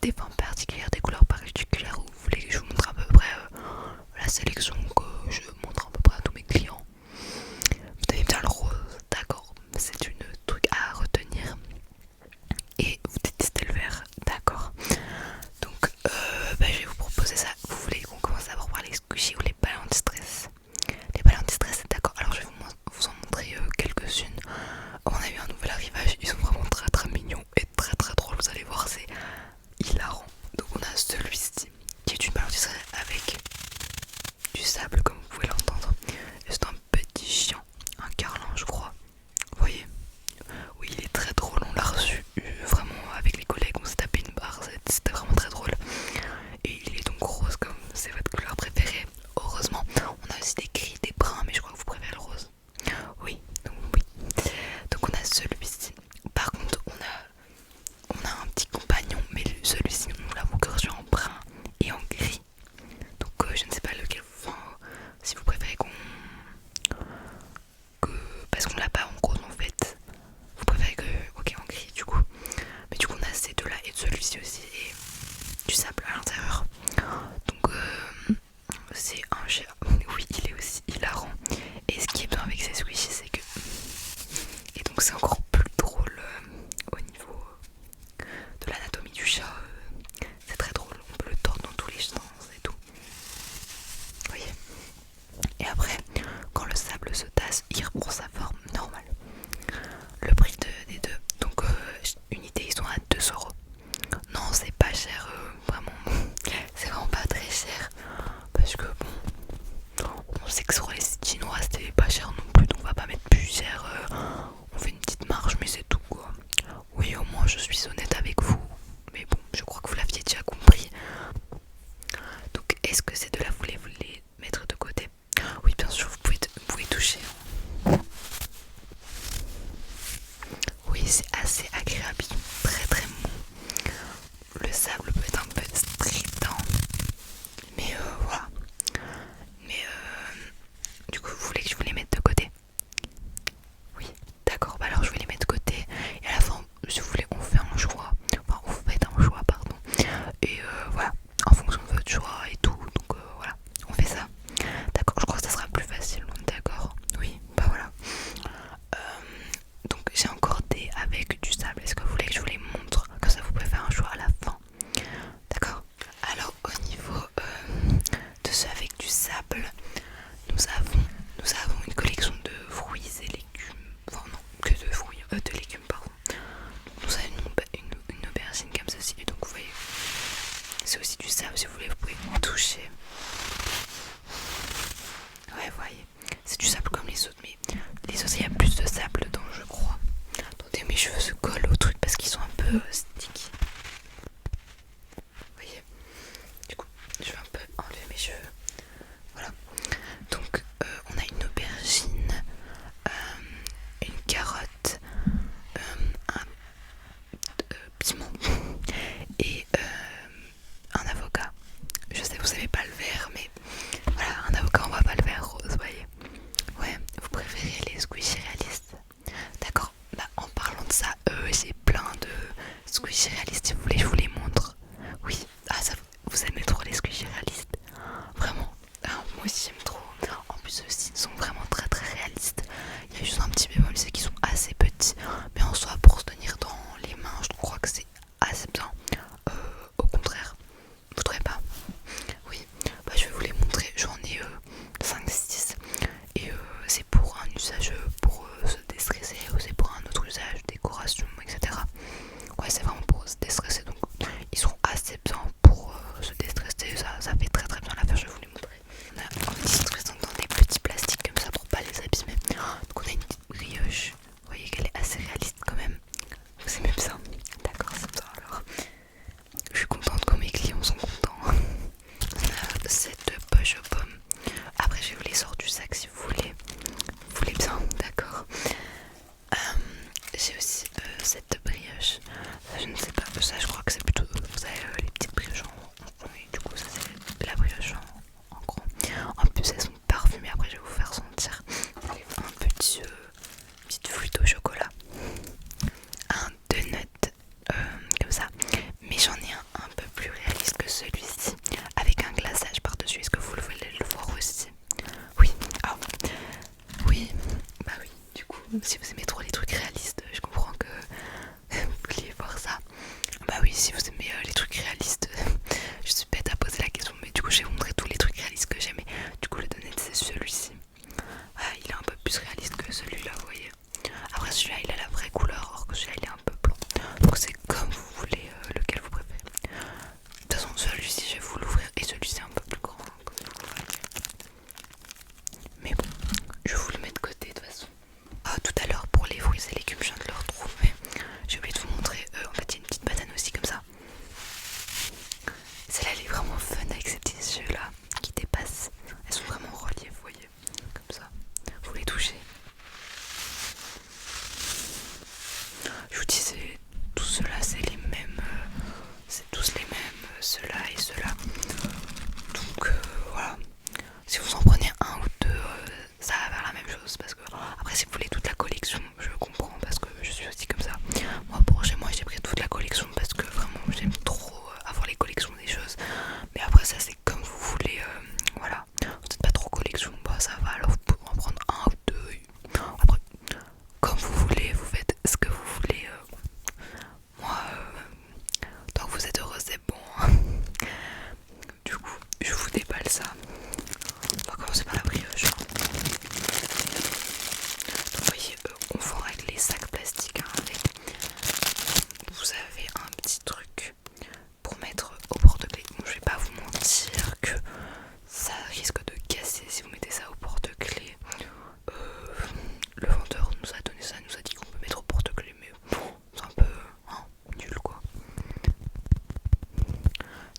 des formes particulières, des couleurs particulières, ou vous voulez que je vous montre à peu près la sélection que je montre à peu près à tous mes clients? Vous aimez bien le rose, d'accord, c'est une truc à retenir. Et vous détestez le vert, d'accord. Donc je vais vous proposer ça. Vous voulez qu'on commence d'abord par les squishies ou les balles anti-stress? Les balles anti-stress, d'accord. Alors je vais vous en montrer quelques-unes. On a eu un nouvel arrivage, ils sont vraiment très très mignons et très très drôles, vous allez voir, c'est hilarant. Donc on a celui-ci qui est une balle anti-stress avec du sable comme vous pouvez l'entendre. C'est un petit chien, un carlin je crois. Vous voyez? Oui, il est très drôle, on l'a reçu vraiment avec les collègues, on s'est tapé une barre, c'était vraiment très drôle. Et il est donc rose comme c'est votre couleur préférée. Heureusement, on a aussi des gris, des bruns, mais je crois que vous préférez le rose. Oui, donc oui. Donc on a celui-ci. Par contre, on a un petit compagnon, mais celui-ci, nous l'avons que reçu en brun et en gris. Donc je ne sais pas lequel, enfin, si vous préférez parce qu'on l'a pas en rose en fait. Vous préférez que, ok, en gris du coup. Mais du coup on a ces deux là et celui-ci aussi et du sable à l'intérieur. Donc c'est un chien. Oui, il est aussi hilarant. Et ce qui est bien avec ces squishies, c'est que, et donc c'est encore plus drôle au niveau de l'anatomie du chat. C'est très drôle, on peut le tordre dans tous les sens et tout. Vous voyez? Et après, quand le sable se tasse, il reprend sa forme normale. Le prix des deux, donc unité, ils sont à 2 euros. Non, c'est pas cher, vraiment. C'est vraiment pas très cher. Parce que bon, on sait que sur les sites chinois c'était pas cher non plus, donc on va pas mettre plus cher. On fait une petite marge, mais c'est tout quoi. Oui, au moins je suis honnête avec vous. Mais bon, je crois que vous l'aviez déjà compris. Donc, est-ce que ces deux-là, vous les mettre de côté? Oui, bien sûr, vous pouvez toucher. Oui, c'est assez agréable, ils sont très très mous. Le sable peut être un peu strident, mais voilà. Mais du coup, vous voulez que je vous les mette de côté? Oui, d'accord, bah alors je vais les mettre de côté. Et à la fin, si vous voulez, on fait un choix. Enfin, vous faites un choix, pardon. Et voilà, en fonction de votre choix et tout. Donc voilà, on fait ça. D'accord, je crois que ça sera plus facile, d'accord? Oui, bah voilà. Donc j'ai encore des avec du sable. Est-ce que vous voulez que je vous les montre? Comme ça vous pouvez faire un choix à la fin. D'accord. Alors au niveau de ceux avec du sable, nous avons une collection de fruits et légumes. Enfin non, que de fruits, de légumes pardon. Nous avons une aubergine comme ceci. Et donc vous voyez, c'est aussi du sable, si vous voulez, vous pouvez toucher. Ouais, vous voyez, c'est du sable comme les autres, mais les autres il y a plus de sable dedans, je crois. Attendez, mes cheveux se collent au truc parce qu'ils sont un peu sticky. Vous voyez, du coup, je vais un peu enlever mes cheveux. Voilà. Donc, on a une aubergine, une carotte, un piment et un avocat. Je sais, vous savez pas le vert, mais voilà, un avocat, on va pas le vert rose, vous voyez. Ouais, vous préférez les squishies réalistes? D'accord, bah en parlant de ça, j'ai plein de squishies réalistes, si vous voulez, je vous les montre. Oui, ah ça, vous aimez trop les squishies réalistes? Vraiment, ah, moi aussi j'aime trop. En plus, ceux-ci sont vraiment très très réalistes. Il y a juste un petit bémol, c'est qu'ils sont assez petits. Mais en soi, pour se tenir dans les mains, je crois que c'est assez bien. Au contraire, vous trouvez pas? Oui, bah je vais vous les montrer. J'en ai 5-6. Et c'est pour un usage pour se déstresser, ou c'est pour un autre usage, décoration, etc. Ouais, c'est vraiment pour se déstresser. Donc ils sont assez bien pour se déstresser. Ça fait très très bien l'affaire, je vais vous les montrer. On a un petit stressant dans des petits plastiques comme ça pour pas les abîmer. Donc on a une petite brioche. Vous voyez qu'elle est assez réaliste quand même. Vous aimez bien? D'accord, c'est bien alors. Je suis contente quand mes clients sont contents. On a cette poche aux pommes. Après je vais vous les sortir du sac si vous voulez. Vous voulez bien? D'accord. J'ai aussi cette brioche. Ça je ne sais pas. Ça je crois que c'est plutôt... Vous savez les petites brioches en rond. Et du coup ça c'est la brioche en grand. En plus elles sont parfumées. Après je vais vous faire sentir. Un petit petite flûte au chocolat. Un donut comme ça. Mais j'en ai un celui-ci avec un glaçage par-dessus. Est-ce que vous voulez le voir aussi? Oui, ah oui, bah oui, du coup, si vous aimez trop les trucs réalistes, je comprends que vous vouliez voir ça. Bah oui, si vous aimez les trucs réalistes, je suis bête à poser la question, mais du coup, je vais vous montrer tous les trucs réalistes que j'aimais. Du coup, le donner, c'est celui-ci. Ah, il est un peu plus réaliste que celui-là, vous voyez. Après, celui-là, il a la vraie couleur, alors que celui-là, il est un peu blanc. Donc, c'est comme vous voulez, lequel vous préférez. De toute façon, celui-ci, je vais vous l'ouvrir, et celui-ci est un peu plus grand, comme vous le voyez. Mais bon, je vais vous le mettre de côté de toute façon. Ah, tout à l'heure, pour les fruits et légumes, je viens de le retrouver. J'ai oublié de vous montrer. En fait, il y a une petite banane aussi, comme ça. Celle-là, elle est vraiment fun avec ces petits yeux là qui dépassent. Elles sont vraiment en relief, vous voyez. Comme ça. Vous les touchez. Je vous dis, tous ceux-là, c'est les mêmes. C'est tous les mêmes, ceux-là et ceux-là. Donc voilà. Si vous en prenez un ou deux, ça va faire la même chose. Parce que après, si vous voulez toute la collection, je comprends parce que je suis aussi comme ça. Moi, pour chez moi, j'ai pris toute la collection parce que vraiment, j'aime trop avoir les collections des choses. Mais après, ça, c'est comme vous voulez. Voilà. Vous n'êtes pas trop collection, bah ça va. Alors, vous pouvez en prendre un ou deux. Après, comme vous voulez, vous faites ce que vous voulez. Moi, tant que vous êtes heureux, c'est bon. Du coup, je vous déballe ça. On va commencer par la brioche. Vous voyez, on vend avec les sacs plastiques. Vous avez un petit truc pour mettre au porte-clés. Bon, je vais pas vous mentir que ça risque de casser si vous mettez ça au porte-clés. Le vendeur nous a donné ça, nous a dit qu'on peut mettre au porte-clés, mais bon, c'est un peu nul quoi.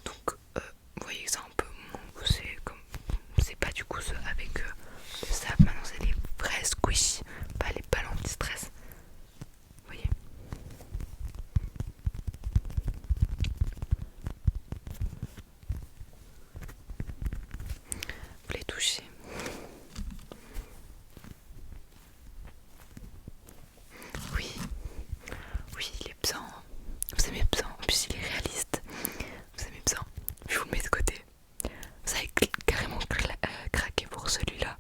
Donc, vous voyez que c'est un peu mon c'est comme. C'est pas du coup ceux avec le sable, maintenant c'est les vrais squishy, pas les ballons anti-stress. Vous voyez? Vous les touchez. Oui, oui, il est bien. Vous aimez bien, en plus il est réaliste. Vous aimez bien. Je vous le mets de côté. Vous avez carrément craqué pour celui-là.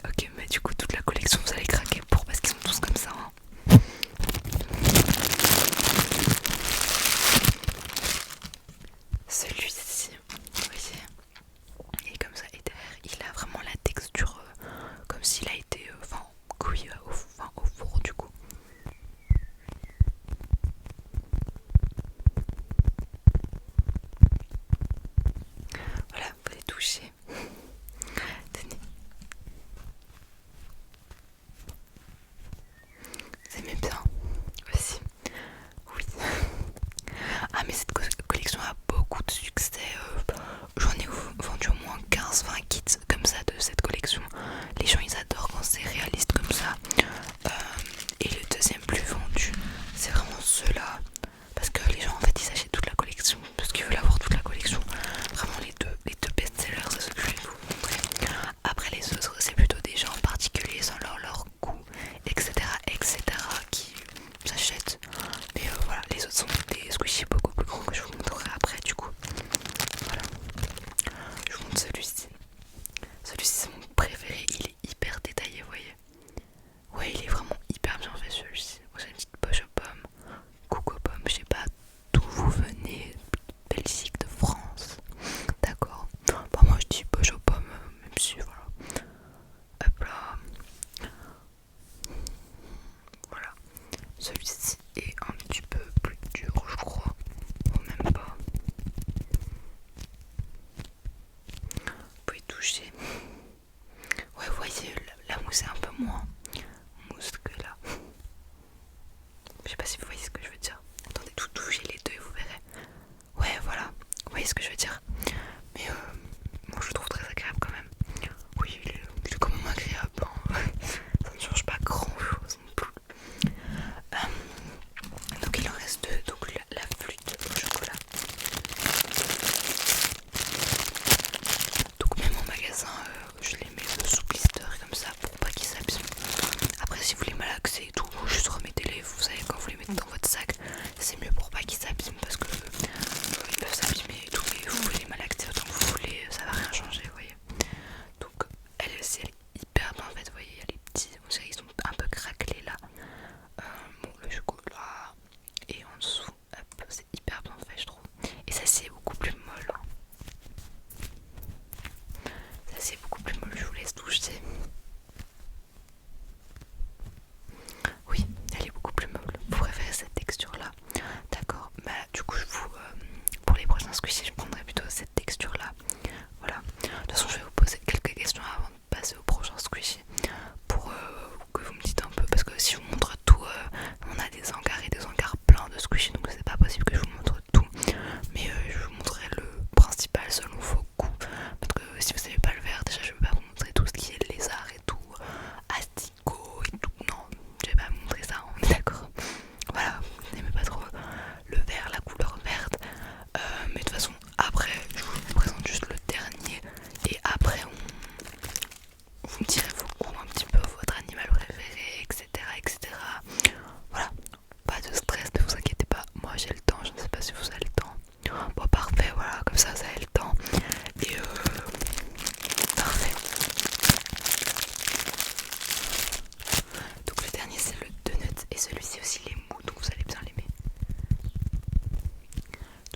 Ok, mais du coup toute la collection vous allez craquer pour parce qu'ils sont tous comme ça. Celui-ci, vous voyez, il est comme ça et derrière il a vraiment la texture comme s'il a été cuit au four du coup. Voilà, vous les touchez. Tenez. Vous aimez bien aussi? Oui. Ah mais cette collection a beaucoup de succès. J'en ai vendu au moins 15-20 kits comme ça de cette collection. Les gens ils adorent quand c'est réaliste comme ça. Et le deuxième plus vendu, c'est vraiment ceux-là. Parce que les gens en fait ils achètent toute la collection. Parce qu'ils veulent avoir toute la collection. Vraiment les deux best-sellers, c'est ce que je vais vous montrer. Après les autres c'est plutôt des gens particuliers sans leur goût, etc. qui s'achètent. Mais voilà, les autres sont des squishies beaucoup plus grands que je vous montrerai après du coup. Voilà. Je vous montre celui-ci. Celui-ci c'est mon préféré, il est hyper détaillé, vous voyez. Ouais, il est vraiment hyper bien fait celui-ci. Moi j'ai une petite poche aux pommes, coucou aux pommes, je sais pas d'où vous venez, Belgique, de France. D'accord. Bah moi je dis poche aux pommes, même si voilà. Hop là. Voilà. Celui-ci est un petit peu plus dur, je crois. Ou même pas. Vous pouvez toucher. Ouais, vous voyez, la mousse est un peu moins mousse que là. Je sais pas si vous voyez ce que je veux dire. Attendez, tout touchez les deux et vous verrez. Ouais, voilà. Vous voyez ce que je veux dire. Mais moi je le trouve très agréable quand même. Oui, il est quand même agréable. Hein. Ça ne change pas grand chose non plus. Donc il en reste deux. Donc la flûte au chocolat. Donc même en magasin, je les mets sous blister comme ça pour pas qu'ils s'abîment. Après si vous les malaxez et tout, juste remettez-les. Vous savez quand vous les mettez dans votre sac, c'est mieux pour pas qu'ils s'abîment parce que ils peuvent s'abîmer et tout. Mais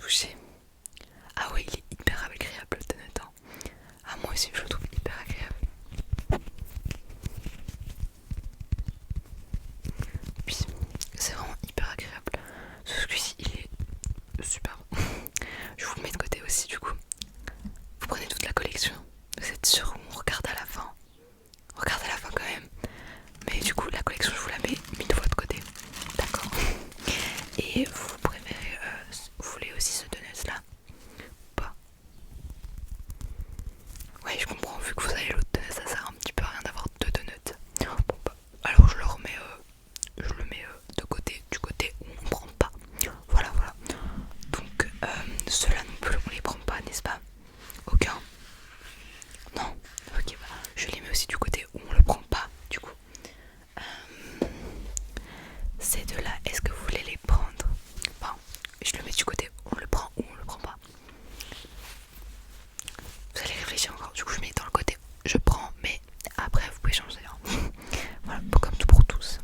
toucher. Ah ouais, il est hyper agréable le donut. Hein. Ah moi aussi je le trouve hyper agréable. Puis c'est vraiment hyper agréable. Ce squeezie il est super bon. Je vous le mets de côté aussi du coup. Vous prenez toute la collection. Vous êtes sûr on regarde à la fin. On regarde à la fin quand même. Mais du coup la collection je vous la mets 1000 fois de côté. D'accord. Et vous préférez, vous voulez aussi ce donut là ou pas? Ouais je comprends, vu que vous avez l'autre donut ça sert un petit peu à rien d'avoir deux donuts. Bon bah alors je le remets, je le mets de côté, du côté où on prend pas. Voilà voilà. Donc ceux-là non plus on les prend pas n'est-ce pas? Aucun? Non? Ok bah je les mets aussi du côté où on le prend pas du coup. Ces deux-là, est-ce que vous voulez les prendre? Enfin, je le mets du côté où on le prend ou on le prend pas. Vous allez réfléchir encore. Du coup, je mets dans le côté où je prends, mais après, vous pouvez changer. Hein. Voilà, comme tout pour tous.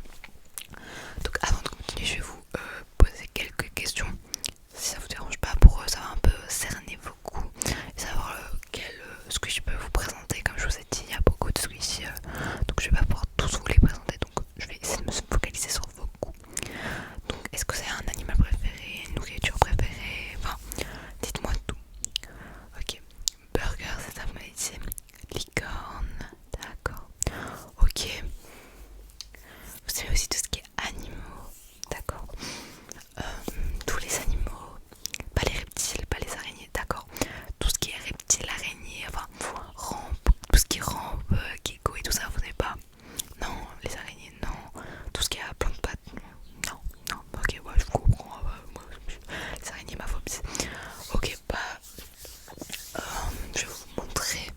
Donc, avant de continuer, je vais vous poser quelques questions. Si ça vous dérange pas, pour savoir un peu cerner vos goûts et savoir quel squishy je peux vous présenter. Comme je vous ai dit, il y a beaucoup de squishy, donc je vais pas pouvoir tous vous les présenter. Donc, je vais essayer de me focaliser sur vos goûts. Donc, est-ce que c'est un animal préféré, une nourriture préférée? Enfin, dites-moi tout. Ok. Burger, c'est ça, vous m'avez dit. Licorne, d'accord. Ok. Vous savez aussi tout ce qui est animaux, d'accord. Tous les animaux, pas les reptiles, pas les araignées, d'accord. Tout ce qui est reptile, araignée, enfin, rampe, tout ce qui est rampe, gecko et tout ça, vous n'avez pas? Non, les araignées, non. Tout ce qui a plein de pattes, non, non. Ok, ouais, je vous comprends. Moi, les araignées, ma phobie. Ok, bah, je vais vous montrer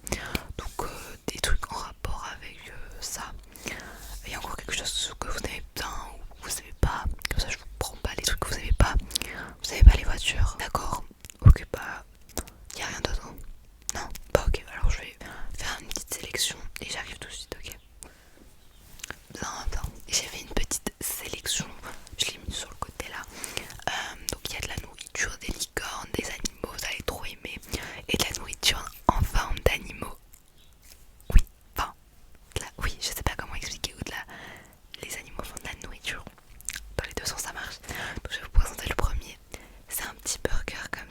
donc des trucs en rapport avec ça. Il y a encore quelque chose que vous n'avez pas ou que vous savez pas. Comme ça, je vous prends pas les trucs que vous savez pas. Vous savez pas les voitures, d'accord? Ok, bah, il y a rien d'autre. Non, bah ok. Alors je vais faire une petite sélection et j'arrive tout de suite, ok? Bien, bien. J'ai fait une petite sélection. Je l'ai mis sur le côté là. Donc il y a de la nourriture, des licornes, des animaux, vous allez trop aimer. Et de la nourriture en forme d'animaux. Oui, enfin, oui, je sais pas comment expliquer. Ou de la... Les animaux font de la nourriture. Dans les deux sens ça marche. Donc je vais vous présenter le premier. C'est un petit burger comme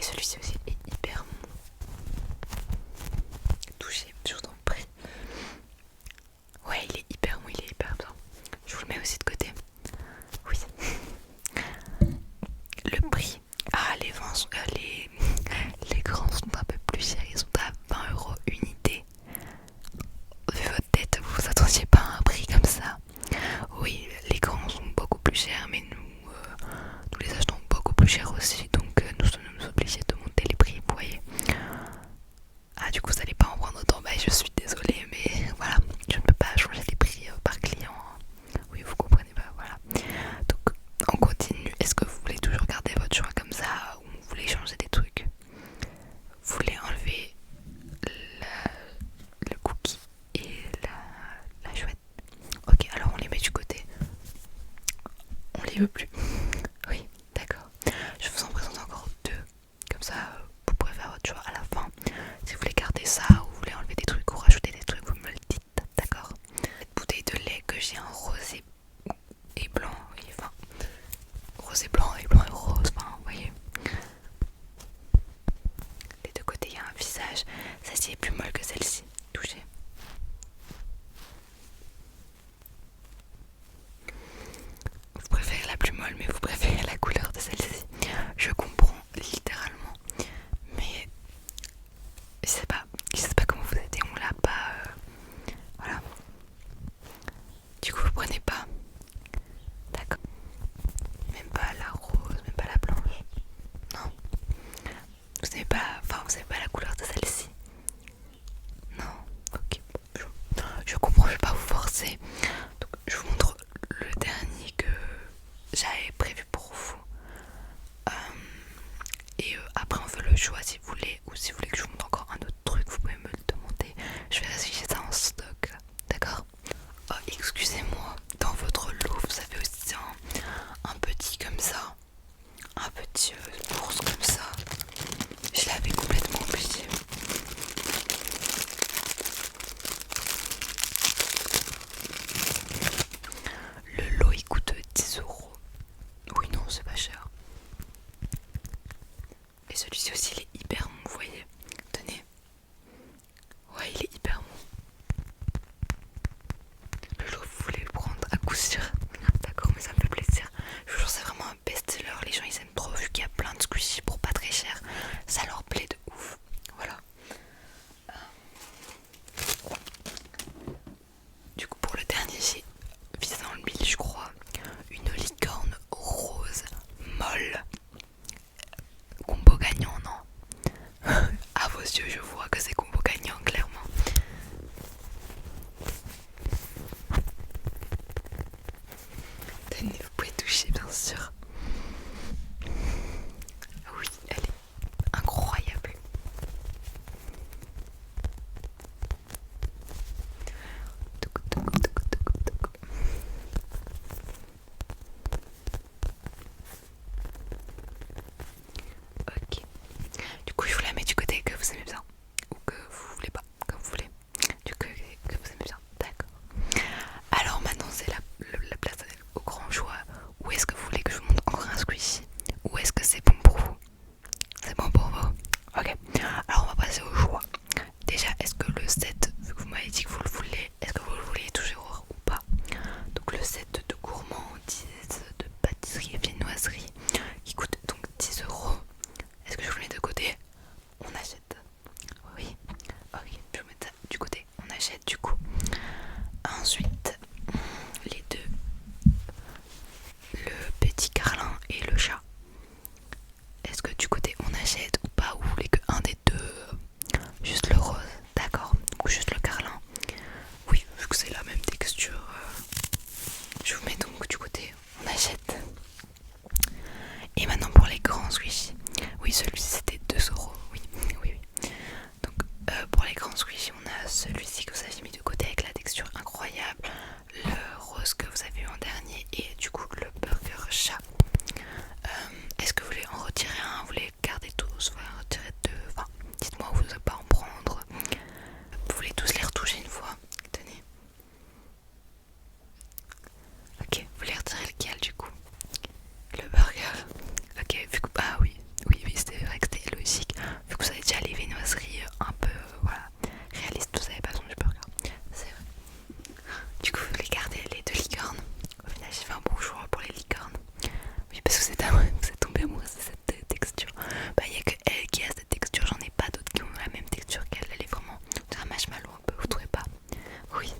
celui-ci aussi est hyper mou. Touchez, je vous en prie. Ouais, il est hyper mou, il est hyper bien. Je vous le mets aussi de côté. Oui. Le prix. Ah, les vins sont, les grands sont un peu plus chers. Ils sont à 20 € unité. Vu votre tête, vous vous attendiez pas à un prix comme ça. Oui, les grands sont beaucoup plus chers, mais nous les achetons beaucoup plus cher aussi. Donc nous sommes obligés de monter les prix, vous voyez. Ah, du coup, vous n'allez pas en prendre autant. Bah, je suis désolée, mais voilà, je ne peux pas changer les prix par client. Oui, vous comprenez pas, voilà. Donc, on continue. Est-ce que vous voulez toujours garder votre choix comme ça ou vous voulez changer des trucs? Vous voulez enlever le cookie et la chouette? Ok, alors on les met du côté. On les veut plus. Oui, d'accord. Je vous en présente encore deux. Comme ça, vous pourrez faire votre choix à la fin. Si vous voulez garder ça ou vous voulez enlever des trucs ou rajouter des trucs, vous me le dites, d'accord? Cette bouteille de lait que j'ai en rosé et blanc, oui, enfin, rosé blanc et blanc et rose, enfin, vous voyez. Les deux côtés, il y a un visage. Celle-ci est plus molle que celle-ci. Touchez. Vous préférez la plus molle, mais vous préférez la couleur de celle-ci. Je comprends littéralement, mais je sais pas comment vous êtes et on l'a pas. Voilà. Du coup, vous prenez pas. D'accord. Même pas la rose, même pas la blanche. Non. Vous savez pas. Enfin, vous savez pas la couleur de celle-ci. Non. Ok. Je comprends. Je vais pas vous forcer. Donc, je vous montre le dernier que j'avais prévu pour vous. Et après on fait le choix si vous voulez, ou si vous voulez que je vous montre encore un autre truc, vous pouvez me le demander. Je verrai si j'ai ça en stock, d'accord? Oh, excusez-moi, dans votre lot vous avez aussi un petit comme ça, un petit ours comme ça. Je l'avais complètement oublié. Le lot il coûte 10 €. Oui, non, c'est pas cher. Et celui-ci aussi il est hyper mou, vous voyez. Tenez. Ouais, il est hyper mou. Le lot vous voulez le prendre à coup sûr. D'accord, mais ça me fait plaisir. Je vous jure, c'est vraiment un best-seller. Les gens ils aiment trop, vu qu'il y a plein de squishies pour pas très cher. Ça leur plaît de ouf. Voilà. Du coup, pour le dernier, j'ai visé dans le mille, je crois, une licorne rose molle. Combo gagnant, non? bah il y a que elle qui a cette texture, j'en ai pas d'autres qui ont la même texture qu'elle. Elle est vraiment un marshmallow un peu, vous trouvez pas? Oui,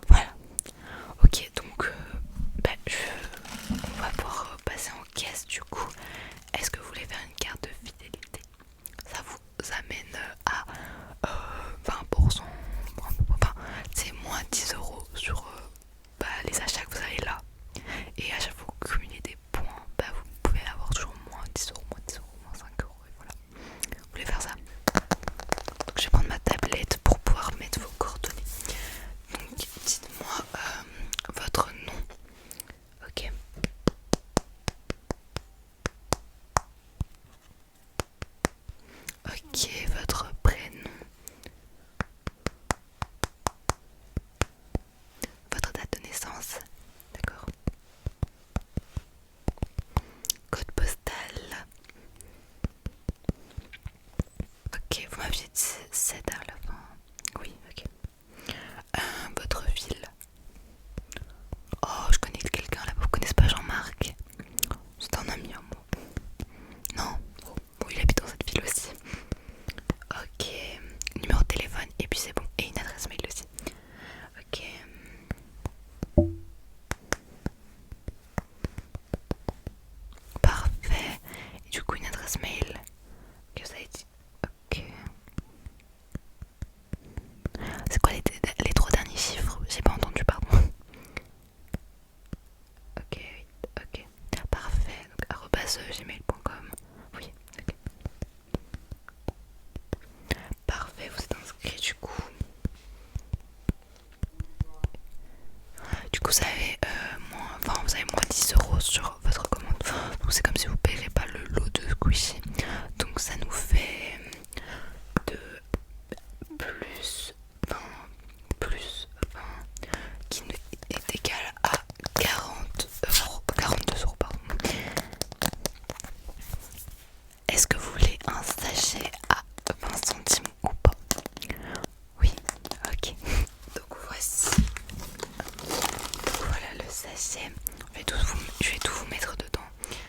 voilà. Ok, donc bah, on va pouvoir passer en caisse du coup. Est-ce que vous voulez faire une carte de fidélité? Ça vous amène à 20%, enfin c'est moins 10 euros sur bah, les achats que vous avez là. Et à chaque fois que vous cumulez des points, bah, vous pouvez avoir toujours moins 10 euros, moins 10 euros, moins 5 euros. Et voilà. Vous voulez faire ça? Donc je vais prendre ma tablette pour pouvoir mettre vos coordonnées. Donc dites-moi votre nom. Ok. Ok, votre prénom. Votre date de naissance. D'accord. Code postal. Ok, vous m'aviez dit 7 à la fin. Oui, ok. Votre ville. Oh, je connais quelqu'un là-bas. Vous connaissez pas Jean-Marc? C'est un ami à moi. Non? Oh, bon, il habite dans cette ville aussi. Ok. Numéro de téléphone. Et puis c'est bon. Et une adresse mail aussi. Ok. Parfait. Et du coup, une adresse mail. Que vous avez dit. Ok. C'est quoi les 3 derniers chiffres? J'ai pas entendu, pardon. Ok, oui, ok. Parfait. Donc, @gmail.com. Oui, ok. Parfait, vous êtes inscrit du coup. Du coup, vous avez, vous avez moins 10 euros sur votre commande. Donc, c'est comme si vous ne payerez pas le lot de squishy. Donc, ça nous fait de plus 20, plus 20 qui est égal à 40 euros, 42 euros, pardon. Est-ce que vous voulez un sachet à 20 centimes ou pas? Oui, ok. Donc voici. Donc voilà le sachet. Je vais tout vous mettre dedans.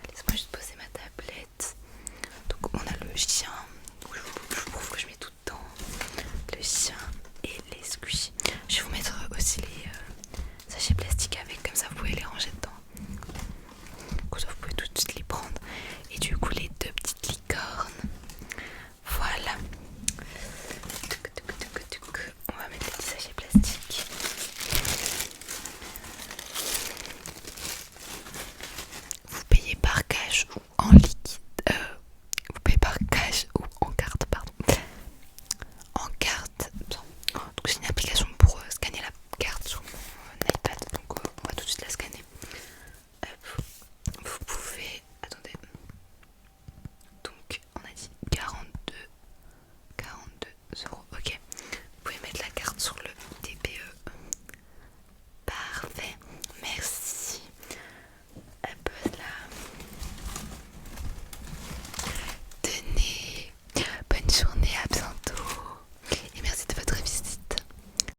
Laissez-moi juste poser ma tablette. Donc on a le chien